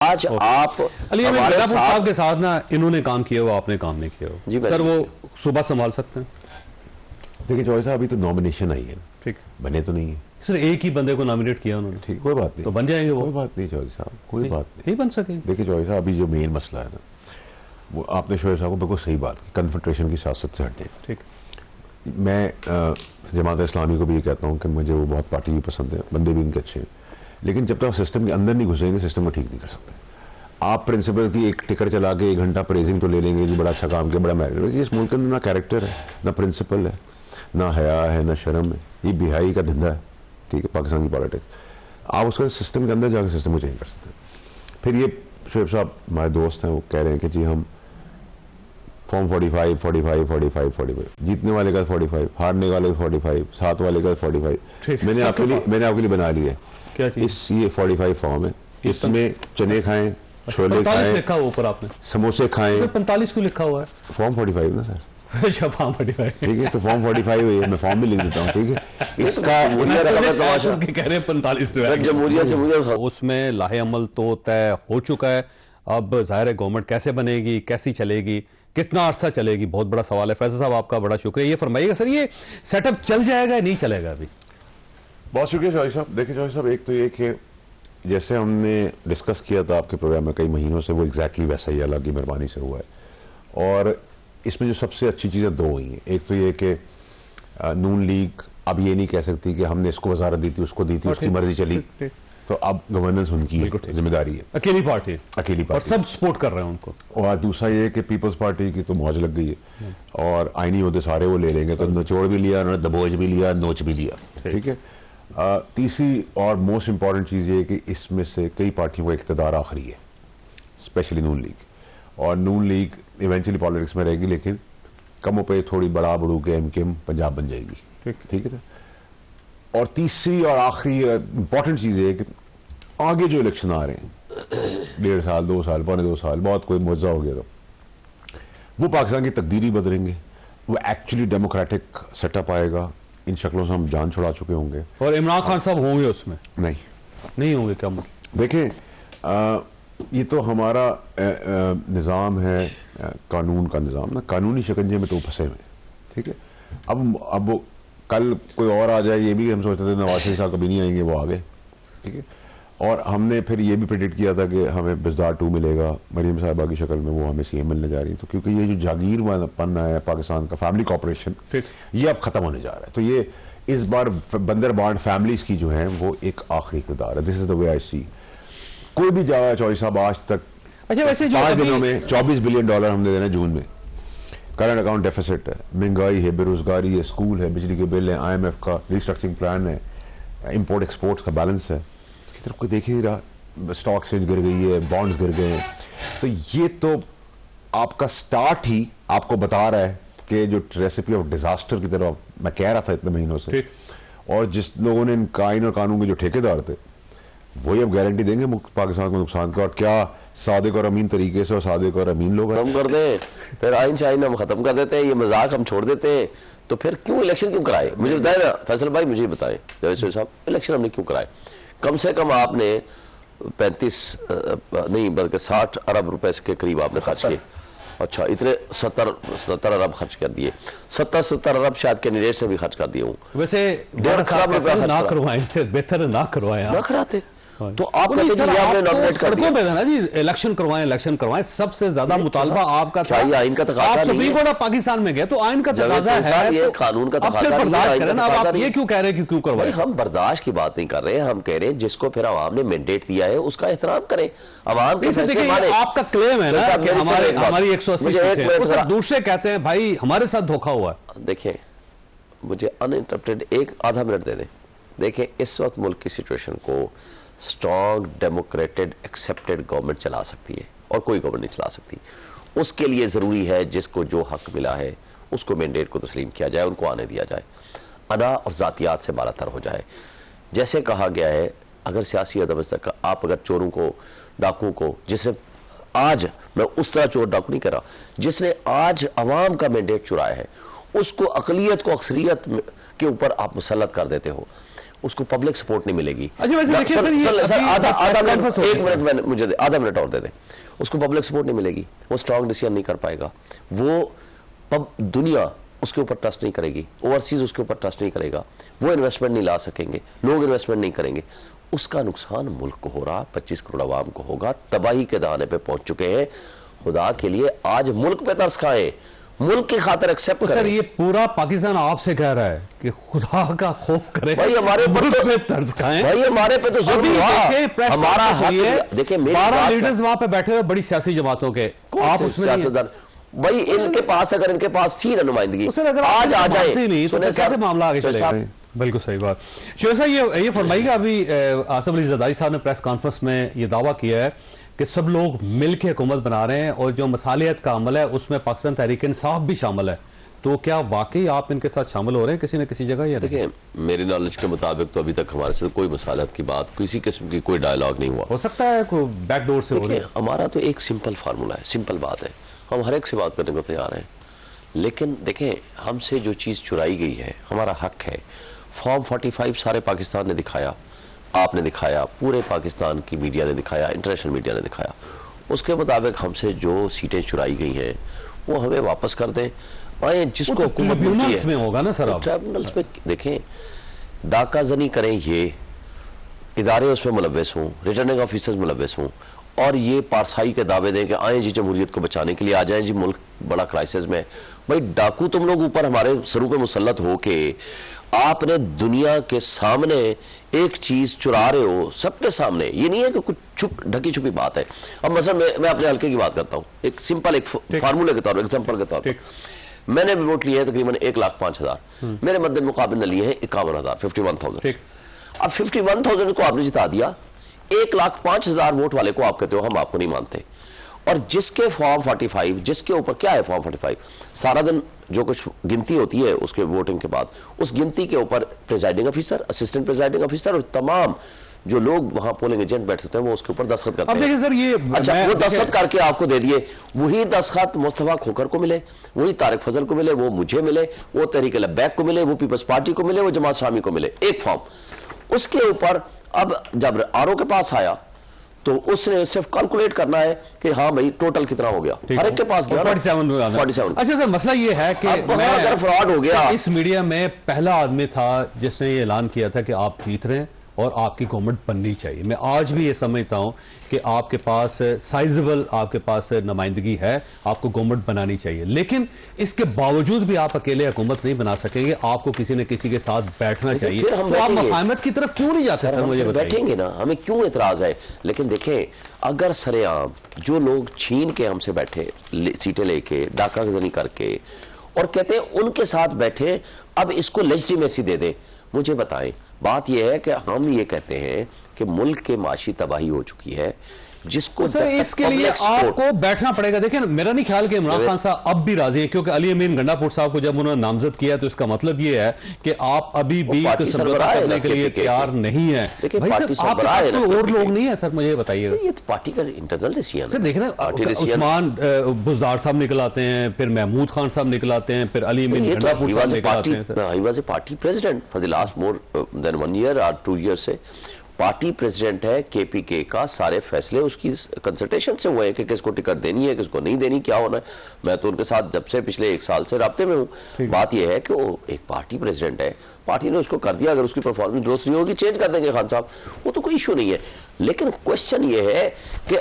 आज आप साहब के साथ ना इन्होंने काम किया हो, आपने काम नहीं किया हो सर, वो सुबह संभाल सकते हैं? देखिए चौधरी साहब, अभी तो नॉमिनेशन आई है, ठीक, बने तो नहीं है सर, एक ही बंदे को नॉमिनेट किया उन्होंने, ठीक, कोई बात नहीं, तो बन जाएंगे वो, कोई बात नहीं चौधरी साहब, कोई बात नहीं बन सकेंगे। देखिए चौधरी साहब, अभी जो मेन मसला है ना, वो आपने शोएब साहब को बिल्कुल सही बात की, कन्फेडरेशन की सियासत से हटे। ठीक, मैं जमात इस्लामी को भी ये कहता हूँ कि मुझे वो बहुत पार्टी भी पसंद है, बंदे भी इनके अच्छे हैं, लेकिन जब तक सिस्टम के अंदर नहीं घुसेंगे सिस्टम को ठीक नहीं कर सकते। आप प्रिंसिपल की एक टिकर चला के 1 घंटा प्रेजिंग तो ले लेंगे जी, बड़ा अच्छा काम किया, बड़ा मैरिट, इस मुल्क में ना कैरेक्टर है, ना प्रिंसिपल है, ना हया है, ना शर्म है, ये बिहाई का धंधा है, ठीक है, पाकिस्तान की पॉलिटिक्स। आप उसका सिस्टम के अंदर जाकर सिस्टम को चेंज कर सकते हैं। फिर ये शोएब साहब हमारे दोस्त हैं, वो कह रहे हैं कि जी हम फॉर्म 45, जीतने वाले का 45, हारने वाले 45, 7 वाले का 45, मैंने आपके लिए बना लिया है। ये 45 फॉर्म है, इसमें चने खाएं, छोले खाएं, लिखा हुआ ऊपर आपने, समोसे खाएं, 45 को लिखा हुआ है, फॉर्म 45 ना सर, अच्छा फॉर्म 45, ठीक है, तो फॉर्म 45 है, मैं फॉर्म भी लिख देता हूँ, ठीक है। इसका कह रहे हैं 45 जमहूरियत से उसमें लाहे अमल तो तय हो चुका है, अब जाहिर है गवर्नमेंट कैसे बनेगी, कैसी चलेगी, कितना अरसा चलेगी, बहुत बड़ा सवाल है। फैसल साहब आपका बड़ा शुक्रिया, ये फरमाइएगा सर, ये सेटअप चल जाएगा या नहीं चलेगा अभी? बहुत शुक्रिया चौधरी साहब। देखिए चौधरी साहब, एक तो ये कि जैसे हमने डिस्कस किया था आपके प्रोग्राम में कई महीनों से, वो एग्जैक्टली वैसा ही अल्लाह की मेहरबानी से हुआ है। और इसमें जो सबसे अच्छी चीज़ें 2 हुई हैं, एक तो ये कि नून लीग अब ये नहीं कह सकती कि हमने इसको वजारत दी थी, उसको दी थी, उसकी मर्जी चली, तो अब गवर्नेंस उनकी है, जिम्मेदारी है, अकेली पार्टी और सब सपोर्ट कर रहे हैं उनको। और दूसरा ये कि पीपल्स पार्टी की तो मौज लग गई है, और आईनी होते सारे वो ले लेंगे, तो निचोड़ भी लिया, उन्होंने दबोच भी लिया, नोच भी लिया, ठीक है। तीसरी और मोस्ट इंपॉर्टेंट चीज़ ये कि इसमें से कई पार्टियों का इक़्तिदार आखिरी है, स्पेशली नून लीग, और नून लीग इवेंचुअली पॉलिटिक्स में रहेगी, लेकिन कम पे थोड़ी बड़ा बड़ू के एमकेएम पंजाब बन जाएगी, ठीक है। और तीसरी और आखिरी इंपॉर्टेंट चीज़ है कि आगे जो इलेक्शन आ रहे हैं, 1.5 साल, 2 साल, 2.25 साल, बहुत कोई मुआवजा हो गया, तो वो पाकिस्तान की तकदीर ही बदलेंगे, वो एक्चुअली डेमोक्रेटिक सेटअप आएगा, इन शक्लों से हम जान छुड़ा चुके होंगे। और इमरान खान साहब होंगे उसमें? नहीं होंगे, क्या मतलब? देखें, ये तो हमारा निज़ाम है, कानून का निज़ाम ना, कानूनी शिकंजे में तो फंसे हुए, ठीक है। अब कल कोई और आ जाए, ये भी हम सोचते थे नवाज शरीफ साहब कभी नहीं आएंगे, वो आ गए, ठीक है। और हमने फिर ये भी प्रेडिक्ट किया था कि हमें बिजदार 2 मिलेगा, मरीम साहिबा की शक्ल में, वो हमें सीएम मिलने जा रही है, तो क्योंकि ये जो जागीरपन है पाकिस्तान का, फैमिली कॉर्पोरेशन, ये अब ख़त्म होने जा रहा है, तो ये इस बार बंदरबांट फैमिलीज की जो है वो एक आखिरी इक़्तिदार है। दिस इज द वे आई सी। कोई भी जाए चौधरी साहब आज तक, अच्छा वैसे 5 दिनों में $24 बिलियन हमने देना जून में, करंट अकाउंट डेफिसिट है, महंगाई है, बेरोजगारी है, स्कूल है, बिजली के बिल है, IMF का रिस्ट्रक्चरिंग प्लान है, इंपोर्ट एक्सपोर्ट्स का बैलेंस है, इसकी तरफ कोई देख ही नहीं रहा, स्टॉक एक्सचेंज गिर गई है, बॉन्ड्स गिर गए हैं, तो ये तो आपका स्टार्ट ही आपको बता रहा है कि जो रेसिपी ऑफ डिजास्टर की तरफ मैं कह रहा था इतने महीनों से, और जिस लोगों ने इन आइन और कानून के जो ठेकेदार थे वही अब गारंटी देंगे पाकिस्तान को नुकसान का। और क्या सादिक और अमीन तरीके से, और सादिक और अमीन लोग खत्म कर दें, फिर आइन शाइन हम खत्म कर देते हैं, ये मजाक हम छोड़ देते हैं, तो फिर क्यों इलेक्शन क्यों कराए? मुझे बताए ना फैसल भाई, मुझे बताएं जवेद साहब, इलेक्शन हमने क्यों कराए? कम से कम आपने 35 नहीं बल्कि 60 अरब रुपए के करीब आपने खर्च किए। अच्छा, इतने 70 अरब खर्च कर दिए, 70 अरब शायद कैंडिडेट से भी खर्च कर दिए हूँ। वैसे 1.5 लाख रुपया ना करवाएं, इससे बेहतर ना करवाएं, ना कराते तो आप कहते हैं आपने नॉमिनेट कर दिया। सड़कों पे ना जी, इलेक्शन करवाएं, सबसे ज्यादा मुतालबा आपका था। ये आइन का तकाजा नहीं है। सुप्रीम कोर्ट पाकिस्तान में गए तो आइन का तकाजा है, ये कानून का तकाजा है, बर्दाश्त करें ना। आप ये क्यों कह रहे हैं कि क्यों करवाएं? हम बर्दाश्त की बात नहीं कर रहे हैं, हम कह रहे हैं जिसको फिर आवाम ने मैंडेट दिया है उसका एहतराम करें, आवाम के फैसले माने। आपका क्लेम है ना कि हमारी 180 सीटें, दूसरे कहते हैं भाई हमारे साथ धोखा हुआ है। देखिए, मुझे अनइंटरप्टेड एक आधा मिनट दे दें। देखें, इस वक्त मुल्क की सिचुएशन को स्ट्रॉन्ग डेमोक्रेटेड एक्सेप्टेड गवर्नमेंट चला सकती है, और कोई गवर्नमेंट नहीं चला सकती। उसके लिए ज़रूरी है जिसको जो हक मिला है उसको मैंडेट को तस्लीम किया जाए, उनको आने दिया जाए, अना और ज़ातियात से बालातर हो जाए। जैसे कहा गया है, अगर सियासी अदब तक आप अगर चोरों को, डाकुओं को, जिसने आज, मैं उस तरह चोर डाकू नहीं कर रहा, जिसने आज अवाम का मैंडेट चुराया है, उसको अकलियत को अक्सरियत के ऊपर आप मुसल्लत कर देते हो, उसको पब्लिक सपोर्ट नहीं मिलेगी। अच्छा वैसे देखिए सर, ये आधा मिनट, एक मिनट मुझे आधा मिनट और दे दें, उसको पब्लिक सपोर्ट नहीं मिलेगी, वो स्ट्रांग डिसीजन नहीं कर पाएगा, वो दुनिया उसके ऊपर ट्रस्ट नहीं करेगी, ओवरसीज उसके ऊपर ट्रस्ट नहीं करेगा, वो इन्वेस्टमेंट नहीं ला सकेंगे, लोग इन्वेस्टमेंट नहीं करेंगे, उसका नुकसान मुल्क को हो रहा, 25 करोड़ आवाम को होगा, तबाही के दहाने पे पहुंच चुके हैं। खुदा के लिए आज मुल्क पे तरस खाएं, मुल्क की खातिर एक्सेप्ट करें। सर ये पूरा पाकिस्तान आपसे कह रहा है कि खुदा का खौफ करें, भाई हमारे मुल्क पे तरस खाएं। भाई हमारे पे तो जुल्म हुआ, हमारा हक। देखिए 12 लीडर्स वहां पे बैठे हुए बड़ी सियासी जमातों के, आप उसमें सियासतदान, भाई इनके पास अगर इनके पास थी ना नुमाइंदगी, आज आ जाए नहीं तो कैसे मामला आगे चलेगा। बिल्कुल सही बात। शोएब साहब ये फरमाइएगा, अभी आसिफ अली जरदारी साहब ने प्रेस कॉन्फ्रेंस में ये दावा किया है कि सब लोग मिलकर हुकूमत बना रहे हैं और जो मसालियत का अमल है उसमें पाकिस्तान तहरीक इंसाफ भी शामिल है, तो क्या वाकई आप इनके साथ शामिल हो रहे हैं किसी न किसी जगह? या देखिए मेरी नॉलेज के मुताबिक तो अभी तक हमारे साथ कोई मसालत की बात, किसी किस्म की कोई डायलॉग नहीं हुआ। हो सकता है कोई बैकडोर से हो रही है। हमारा तो एक सिंपल फार्मूला है, सिंपल बात है, हम हर एक से बात करने को तैयार हैं, लेकिन देखें हमसे जो चीज़ चुराई गई है हमारा हक है। फॉर्म 45 सारे पाकिस्तान ने दिखाया, आपने दिखाया, पूरे पाकिस्तान की मीडिया ने दिखाया, इंटरनेशनल मीडिया ने दिखाया, उसके मुताबिक हमसे जो सीटें चुराई गई हैं वो हमें वापस कर दें। आए जिसको हुकूमत ट्रिब्यूनल्स में होगा ना सर, ट्रिब्यूनल्स में देखें, डाका जनी करें, ये इदारे उसमें मुलव्वस हों, रिटर्निंग ऑफिसर्स मुलव्वस हों, और ये पारसाई के दावे दें कि आए जी जमहूरियत को बचाने के लिए आ जाएं जी, मुल्क बड़ा क्राइसिस में। भाई डाकू तुम लोग ऊपर हमारे सरों पे मुसल्लत हो के आपने दुनिया के सामने एक चीज चुरा रहे हो, सबके सामने। ये नहीं है कि कुछ छुप ढकी छुपी बात है। अब मसलन मैं अपने हल्के की बात करता हूँ, एक सिंपल एक फार्मूले के तौर पर, एग्जाम्पल के तौर पर, मैंने भी वोट लिए है तकरीबन 1,05,000, मेरे मद्दे मुकाबले लिए हैं 51,000, 51,000। अब 51,000 को आपने जिता दिया, 1,05,000 वोट वाले को आप कहते हो हम आपको नहीं मानते। और जिसके फॉर्म 45, जिसके ऊपर क्या है फॉर्म 45, सारा दिन जो कुछ गिनती होती है उसके वोटिंग के बाद, उस गिनती के ऊपर presiding officer, assistant presiding officer और तमाम जो लोग वहां पोलिंग एजेंट बैठ सकते हैं वो उसके ऊपर दस्तखत करते हैं। सर ये अच्छा, वो दस्तखत करके आपको दे दिए, वही दस्तखत मुस्तफा खोखर को मिले, वही तारिक फजल को मिले, वो मुझे मिले, वो तहरीक लब्बैक को मिले, वो पीपल्स पार्टी को मिले, वो जमात इस्लामी को मिले, एक फॉर्म। उसके ऊपर अब जब आरओ के पास आया तो उसने सिर्फ कैलकुलेट करना है कि हाँ भाई टोटल कितना हो गया, हर एक के पास गया 47। अच्छा सर मसला ये है कि अगर फ्रॉड हो गया, इस मीडिया में पहला आदमी था जिसने ये ऐलान किया था कि आप जीत रहे हैं और आपकी गवर्नमेंट बननी चाहिए। मैं आज भी ये समझता हूं कि आपके पास साइजेबल आपके पास नुमाइंदगी है, आपको गवर्नमेंट बनानी चाहिए, लेकिन इसके बावजूद भी आप अकेले हुकूमत नहीं बना सकेंगे, आपको किसी न किसी के साथ बैठना चाहिए। तो आप मुफाहमत की तरफ क्यों नहीं जाते सर? मुझे बैठेंगे ना, हमें क्यों एतराज है? लेकिन देखें, अगर सरेआम जो लोग छीन के हमसे बैठे सीटें लेके डाका जनी करके और कहते हैं उनके साथ बैठे, अब इसको लेजिटिमेसी दे दें, मुझे बताएं। बात यह है कि हम ये कहते हैं कि मुल्क के माशी तबाही हो चुकी है, जिसको सर इसके लिए आपको बैठना पड़ेगा। देखिए मेरा नहीं ख्याल कि इमरान खान साहब अब भी राजी हैं, क्योंकि अली अमीन गंडापुर साहब को जब उन्होंने नामजद किया तो इसका मतलब ये है कि आप अभी भी समझौता करने के लिए तैयार नहीं है। भाई सर आपके पास तो और लोग नहीं है सर, मुझे बताइए। ये तो पार्टी का इंटरनल डिसीजन सर। देखिए ना, उस्मान बुज़दार साहब निकल आते हैं, फिर महमूद खान साहब निकल आते हैं, फिर अली अमीन गंडापुर साहब निकल आते हैं। He was a party president for the last more than 1 year और 2 ईयर से पार्टी प्रेसिडेंट है। केपीके का सारे फैसले उसकी कंसल्टेशन से हुए हैं कि किसको टिकट देनी है, किसको नहीं देनी, क्या होना है। मैं तो उनके साथ जब से पिछले 1 साल से राब्ते में हूँ। बात यह है कि वो एक पार्टी प्रेसिडेंट है, पार्टी ने उसको कर दिया, अगर उसकी परफॉर्मेंस दुरुस्त नहीं होगी चेंज कर देंगे खान साहब, वो तो कोई इशू नहीं है। लेकिन क्वेश्चन ये है कि